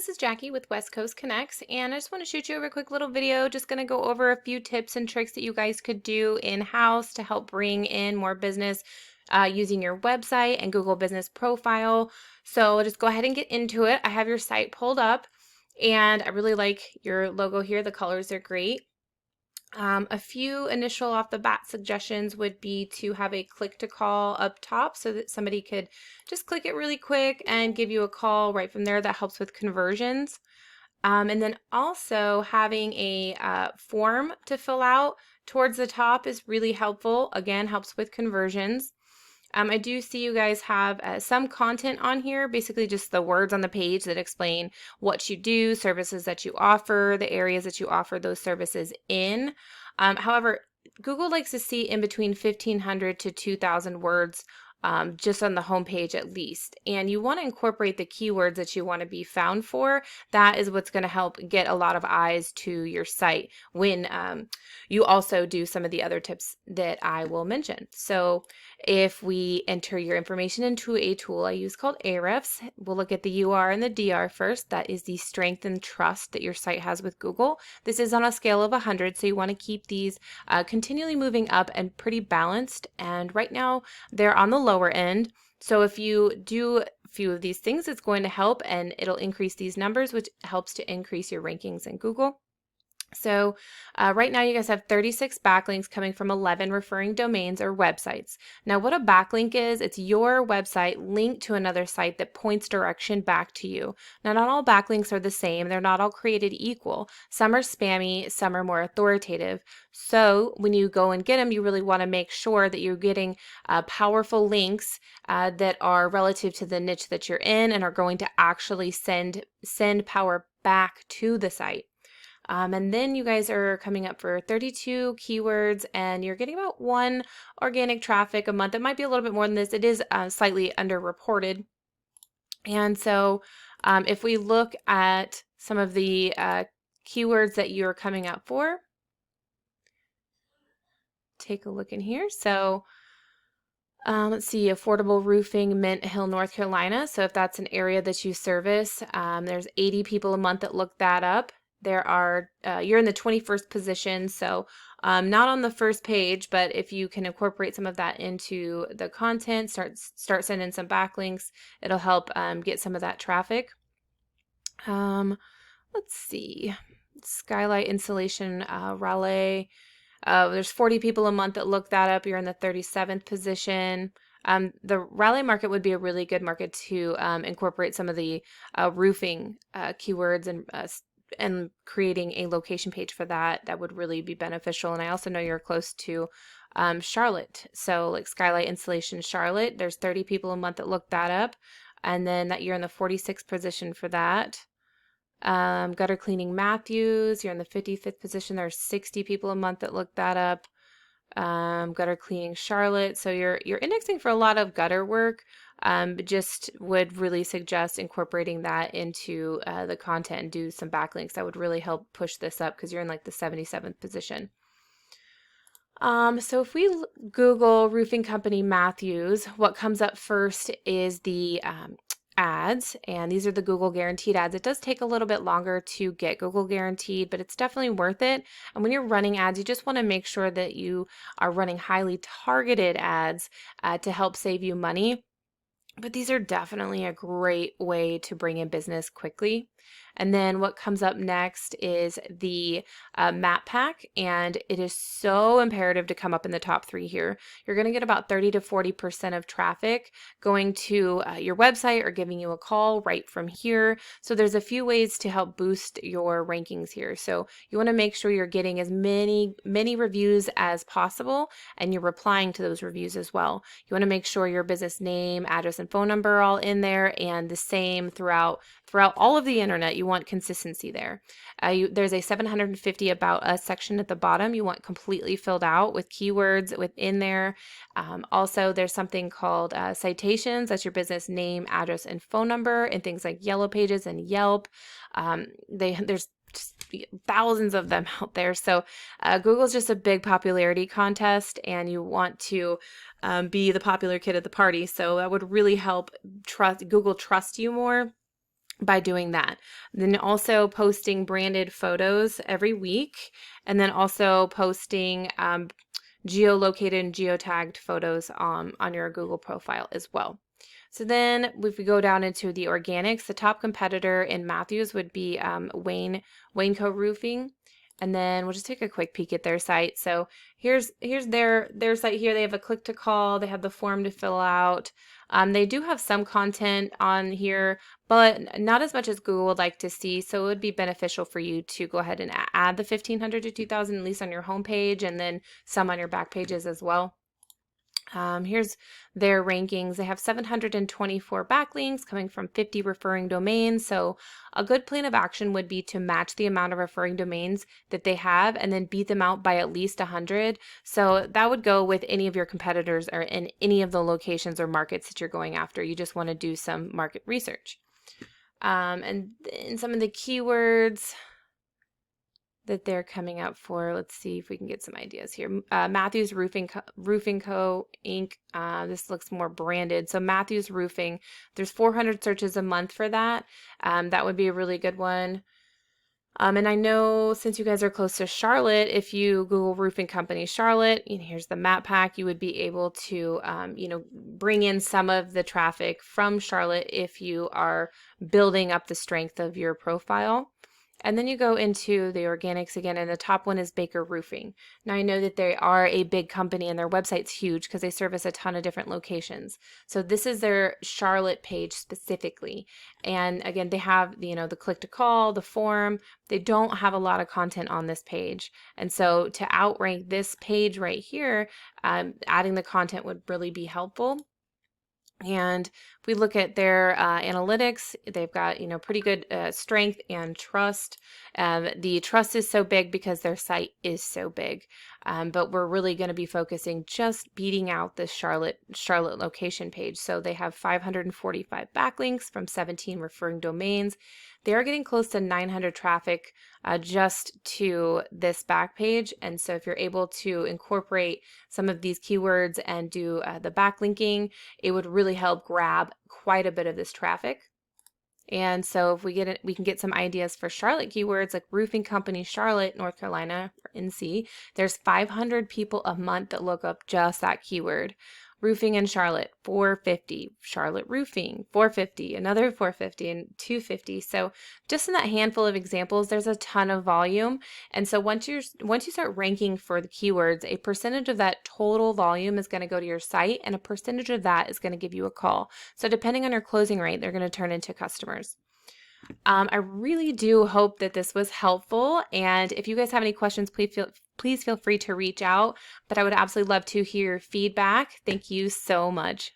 this is Jackie with West Coast Connects, and I just want to shoot you over a quick little video. Just going to go over a few tips and tricks that you guys could do in-house to help bring in more business using your website and Google Business Profile. So I'll just go ahead and get into it. I have your site pulled up, and I really like your logo here. The colors are great. A few initial off the bat suggestions would be to have a click to call up top so that somebody could just click it really quick and give you a call right from there. That helps with conversions. And then also having a form to fill out towards the top is really helpful. Again, helps with conversions. I do see you guys have some content on here, basically just the words on the page that explain what you do, services that you offer, the areas that you offer those services in. However, Google likes to see in between 1,500 to 2,000 words just on the homepage at least. And you want to incorporate the keywords that you want to be found for. That is what's going to help get a lot of eyes to your site when you also do some of the other tips that I will mention. So if we enter your information into a tool I use called Ahrefs, we'll look at the UR and the DR first. That is the strength and trust that your site has with Google. This is on a scale of 100, so you want to keep these continually moving up and pretty balanced. And right now they're on the lower end. So if you do a few of these things, it's going to help and it'll increase these numbers, which helps to increase your rankings in Google. So right now you guys have 36 backlinks coming from 11 referring domains or websites. Now what a backlink is, it's your website linked to another site that points direction back to you. Now not all backlinks are the same. They're not all created equal. Some are spammy, some are more authoritative. So when you go and get them, you really want to make sure that you're getting powerful links that are relative to the niche that you're in and are going to actually send power back to the site. And then you guys are coming up for 32 keywords and you're getting about 1 organic traffic a month. It might be a little bit more than this. It is slightly underreported. And so if we look at some of the keywords that you're coming up for, take a look in here. So let's see, affordable roofing, Mint Hill, North Carolina. So if that's an area that you service, there's 80 people a month that look that up. There are, you're in the 21st position, so not on the first page, but if you can incorporate some of that into the content, start sending some backlinks, it'll help get some of that traffic. Let's see, skylight insulation, Raleigh. There's 40 people a month that look that up. You're in the 37th position. The Raleigh market would be a really good market to incorporate some of the roofing keywords and creating a location page for that. That would really be beneficial. And I also know you're close to Charlotte. So like Skylight Installation Charlotte, there's 30 people a month that look that up. And then that you're in the 46th position for that. Gutter Cleaning Matthews, you're in the 55th position. There's 60 people a month that look that up. Gutter Cleaning Charlotte. So you're indexing for a lot of gutter work. But just would really suggest incorporating that into the content and do some backlinks. That would really help push this up because you're in like the 77th position. So if we Google roofing company Matthews, what comes up first is the ads, and these are the Google guaranteed ads. It does take a little bit longer to get Google guaranteed, but it's definitely worth it. And when you're running ads, you just want to make sure that you are running highly targeted ads to help save you money. But these are definitely a great way to bring in business quickly. And then what comes up next is the map pack, and it is so imperative to come up in the top 3 here. You're going to get about 30 to 40% of traffic going to your website or giving you a call right from here. So there's a few ways to help boost your rankings here. So you want to make sure you're getting as many reviews as possible, and you're replying to those reviews as well. You want to make sure your business name, address, and phone number are all in there and the same throughout all of the internet. You want consistency there. There's a 750 About Us section at the bottom. You want completely filled out with keywords within there. Also, there's something called citations. That's your business name, address, and phone number, and things like Yellow Pages and Yelp. There's just thousands of them out there. So Google's just a big popularity contest, and you want to be the popular kid at the party. So that would really help Google trust you more by doing that. Then also posting branded photos every week, and then also posting geolocated and geotagged photos on your Google profile as well. So then if we go down into the organics, the top competitor in Matthews would be Waneco Roofing. And then we'll just take a quick peek at their site. So here's their site here. They have a click to call. They have the form to fill out. They do have some content on here, but not as much as Google would like to see. So it would be beneficial for you to go ahead and add the 1,500 to 2,000 at least on your homepage, and then some on your back pages as well. Here's their rankings. They have 724 backlinks coming from 50 referring domains. So a good plan of action would be to match the amount of referring domains that they have and then beat them out by at least 100. So that would go with any of your competitors or in any of the locations or markets that you're going after. You just want to do some market research. And in some of the keywords that they're coming up for. Let's see if we can get some ideas here. Matthews Roofing Co. Inc. This looks more branded. So Matthews Roofing, there's 400 searches a month for that. That would be a really good one. And I know since you guys are close to Charlotte, if you Google roofing company Charlotte, here's the map pack, you would be able to, bring in some of the traffic from Charlotte if you are building up the strength of your profile. And then you go into the organics again, and the top one is Baker Roofing. Now, I know that they are a big company and their website's huge because they service a ton of different locations. So this is their Charlotte page specifically. And again, they have, the click to call, the form. They don't have a lot of content on this page. And so to outrank this page right here, adding the content would really be helpful. And if we look at their analytics, they've got, pretty good strength and trust. The trust is so big because their site is so big. But we're really going to be focusing just beating out this Charlotte location page. So they have 545 backlinks from 17 referring domains. They are getting close to 900 traffic just to this back page. And so if you're able to incorporate some of these keywords and do the backlinking, it would really help grab quite a bit of this traffic. And so if we can get some ideas for Charlotte keywords like roofing company Charlotte, North Carolina, or NC. There's 500 people a month that look up just that keyword. Roofing in Charlotte, 450. Charlotte roofing, 450. Another 450 and 250. So just in that handful of examples, there's a ton of volume. And so once you start ranking for the keywords, a percentage of that total volume is going to go to your site, and a percentage of that is going to give you a call. So depending on your closing rate, they're going to turn into customers. I really do hope that this was helpful. And if you guys have any questions, please feel free to reach out. But I would absolutely love to hear your feedback. Thank you so much.